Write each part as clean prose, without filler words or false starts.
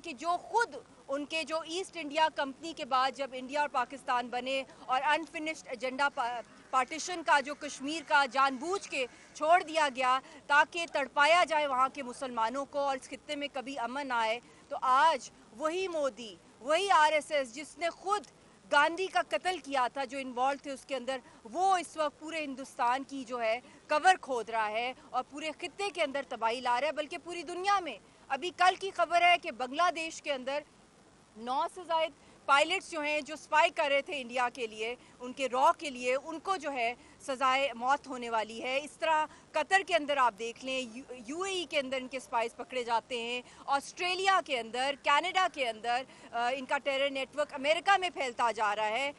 کہ جو خود ان کے جو ایسٹ انڈیا کمپنی کے بعد جب انڈیا اور پاکستان بنے اور انفنشڈ ایجنڈا پارٹیشن کا جو کشمیر کا جان بوجھ کے چھوڑ دیا گیا تاکہ تڑپایا جائے وہاں کے مسلمانوں کو اور اس خطے میں کبھی امن آئے، تو آج وہی مودی، وہی RSS جس نے خود گاندھی کا قتل کیا تھا، جو انوالو تھے اس کے اندر، وہ اس وقت پورے ہندوستان کی جو ہے کور کھود رہا ہے اور پورے خطے کے اندر تباہی لا رہا ہے، بلکہ پوری دنیا میں۔ ابھی کل کی خبر ہے کہ بنگلہ دیش کے اندر 9 سے زائد پائلٹس جو ہیں جو سپائی کر رہے تھے انڈیا کے لیے، ان کے را کے لیے، ان کو جو ہے سزائے موت ہونے والی ہے۔ اس طرح قطر کے اندر آپ دیکھ لیں، UAE کے اندر ان کے سپائز پکڑے جاتے ہیں، آسٹریلیا کے اندر، کینیڈا کے اندر ان کا ٹیرر نیٹ ورک امریکہ میں پھیلتا جا رہا ہے،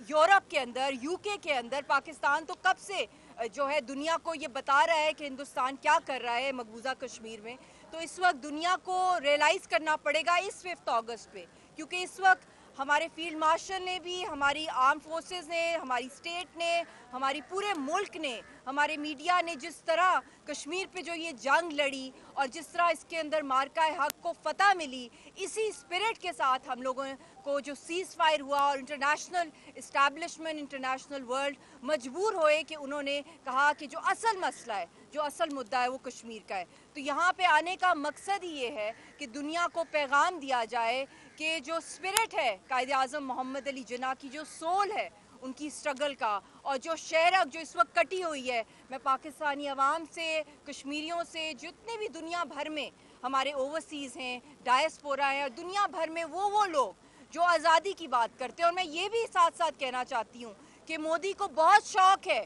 یورپ کے اندر، UK کے اندر۔ پاکستان تو کب سے جو ہے دنیا کو یہ بتا رہا ہے کہ ہندوستان کیا کر رہا ہے مقبوضہ کشمیر میں۔ تو اس وقت دنیا کو ریئلائز کرنا پڑے گا اس 5 اگست پہ، کیونکہ اس وقت ہمارے فیلڈ مارشل نے بھی، ہماری آرم فورسز نے، ہماری اسٹیٹ نے، ہماری پورے ملک نے، ہمارے میڈیا نے جس طرح کشمیر پہ جو یہ جنگ لڑی اور جس طرح اس کے اندر مارکہ حق کو فتح ملی، اسی اسپرٹ کے ساتھ ہم لوگوں کو جو سیز فائر ہوا اور انٹرنیشنل اسٹیبلشمنٹ، انٹرنیشنل ورلڈ مجبور ہوئے کہ انہوں نے کہا کہ جو اصل مسئلہ ہے، جو اصل مدعا ہے وہ کشمیر کا ہے۔ تو یہاں پہ آنے کا مقصد ہی یہ ہے کہ دنیا کو پیغام دیا جائے کہ جو اسپرٹ ہے قائد اعظم محمد علی جناح کی، جو سول ہے ان کی اسٹرگل کا، اور جو شہرک جو اس وقت کٹی ہوئی ہے، میں پاکستانی عوام سے، کشمیریوں سے، جتنے بھی دنیا بھر میں ہمارے اوورسیز ہیں، ڈائسپورا ہیں، اور دنیا بھر میں وہ لوگ جو آزادی کی بات کرتے ہیں، اور میں یہ بھی ساتھ ساتھ کہنا چاہتی ہوں کہ مودی کو بہت شوق ہے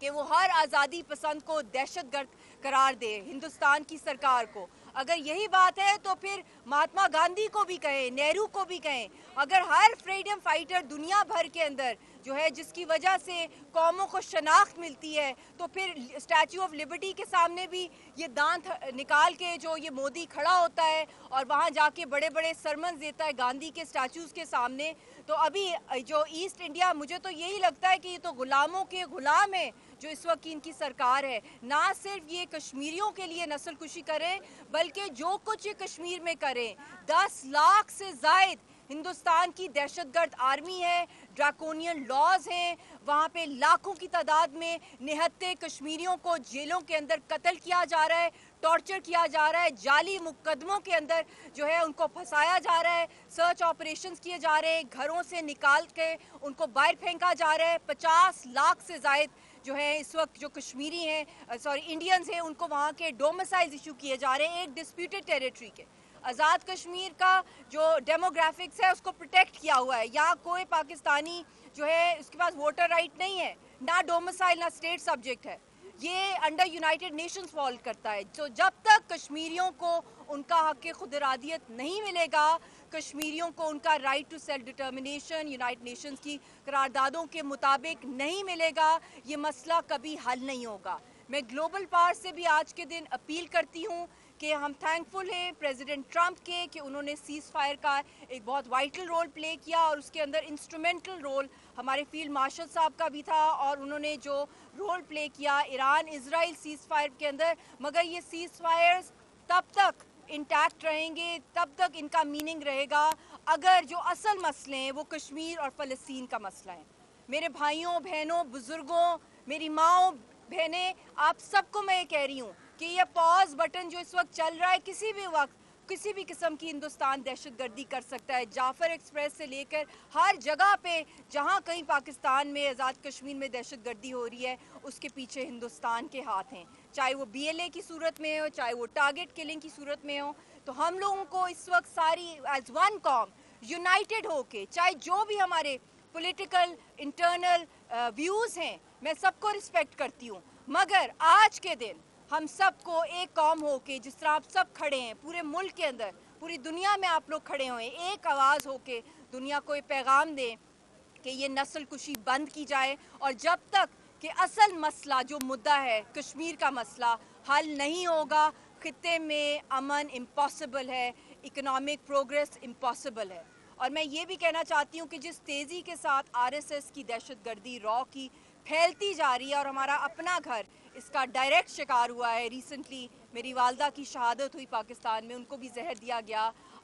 کہ وہ ہر آزادی پسند کو دہشت گرد قرار دے، ہندوستان کی سرکار کو۔ اگر یہی بات ہے تو پھر مہاتما گاندھی کو بھی کہیں، نہرو کو بھی کہیں، اگر ہر فریڈم فائٹر دنیا بھر کے اندر جو ہے جس کی وجہ سے قوموں کو شناخت ملتی ہے، تو پھر اسٹیچو آف لبرٹی کے سامنے بھی یہ دانت نکال کے جو یہ مودی کھڑا ہوتا ہے اور وہاں جا کے بڑے بڑے سرمنز دیتا ہے گاندھی کے اسٹیچوز کے سامنے، تو ابھی جو ایسٹ انڈیا، مجھے تو یہی لگتا ہے کہ یہ تو غلاموں کے غلام ہیں جو اس وقت ان کی سرکار ہے۔ نہ صرف یہ کشمیریوں کے لیے نسل کشی کریں، بلکہ جو کچھ یہ کشمیر میں کریں، 10 لاکھ سے زائد ہندوستان کی دہشت گرد آرمی ہے، ڈراکونین لاز ہیں، وہاں پہ لاکھوں کی تعداد میں نہتے کشمیریوں کو جیلوں کے اندر قتل کیا جا رہا ہے، ٹارچر کیا جا رہا ہے، جعلی مقدموں کے اندر جو ہے ان کو پھنسایا جا رہا ہے، سرچ آپریشنز کیے جا رہے ہیں، گھروں سے نکال کے ان کو باہر پھینکا جا رہا ہے۔ 50 لاکھ سے زائد جو ہے اس وقت جو کشمیری ہیں، انڈینز ہیں، ان کو وہاں کے ڈومسائلز ایشو کیے جا رہے ہیں ایک ڈسپیوٹڈ ٹیریٹری کے۔ آزاد کشمیر کا جو ڈیموگرافکس ہے اس کو پروٹیکٹ کیا ہوا ہے، یہاں کوئی پاکستانی جو ہے اس کے پاس ووٹر رائٹ نہیں ہے، نہ ڈومسائل نہ اسٹیٹ سبجیکٹ ہے، یہ انڈر یونائٹڈ نیشنز فال کرتا ہے۔ تو جب تک کشمیریوں کو ان کا حق خود ارادیت نہیں ملے گا، کشمیریوں کو ان کا right to self determination United Nations کی قراردادوں کے مطابق نہیں ملے گا، یہ مسئلہ کبھی حل نہیں ہوگا۔ میں گلوبل پاور سے بھی آج کے دن اپیل کرتی ہوں کہ ہم تھینکفل ہیں پریزیڈنٹ ٹرمپ کے کہ انہوں نے سیز فائر کا ایک بہت وائٹل رول پلے کیا، اور اس کے اندر انسٹرومنٹل رول ہمارے فیلڈ مارشل صاحب کا بھی تھا، اور انہوں نے جو رول پلے کیا ایران اسرائیل سیز فائر کے اندر، مگر یہ سیز فائرز تب تک انٹیکٹ رہیں گے، تب تک ان کا میننگ رہے گا اگر جو اصل مسئلے ہیں وہ کشمیر اور فلسطین کا مسئلہ ہے۔ میرے بھائیوں، بہنوں، بزرگوں، میری ماؤں، بہنیں، آپ سب کو میں یہ کہہ رہی ہوں کہ یہ پاز بٹن جو اس وقت چل رہا ہے، کسی بھی وقت کسی بھی قسم کی ہندوستان دہشت گردی کر سکتا ہے۔ جعفر ایکسپریس سے لے کر ہر جگہ پہ جہاں کہیں پاکستان میں آزاد کشمیر میں دہشت گردی ہو رہی ہے، اس کے پیچھے ہندوستان کے ہاتھ ہیں، چاہے وہ BLA کی صورت میں ہو، چاہے وہ ٹارگٹ کلنگ کی صورت میں ہو۔ تو ہم لوگوں کو اس وقت ساری ایز ون قوم یونائٹڈ ہو کے، چاہے جو بھی ہمارے پولیٹیکل انٹرنل ویوز ہیں، میں سب کو رسپیکٹ کرتی ہوں، مگر آج کے دن ہم سب کو ایک قوم ہو کے، جس طرح آپ سب کھڑے ہیں پورے ملک کے اندر، پوری دنیا میں آپ لوگ کھڑے ہوئے، ایک آواز ہو کے دنیا کو یہ پیغام دیں کہ یہ نسل کشی بند کی جائے، اور جب تک کہ اصل مسئلہ جو مدعا ہے کشمیر کا مسئلہ حل نہیں ہوگا، خطے میں امن امپاسبل ہے، اکنامک پروگریس امپاسبل ہے۔ اور میں یہ بھی کہنا چاہتی ہوں کہ جس تیزی کے ساتھ RSS کی دہشت گردی را کی پھیلتی جا رہی ہے، اور ہمارا اپنا گھر اس کا ڈائریکٹ شکار ہوا ہے، ریسنٹلی میری والدہ کی شہادت ہوئی پاکستان میں، ان کو بھی زہر دیا گیا،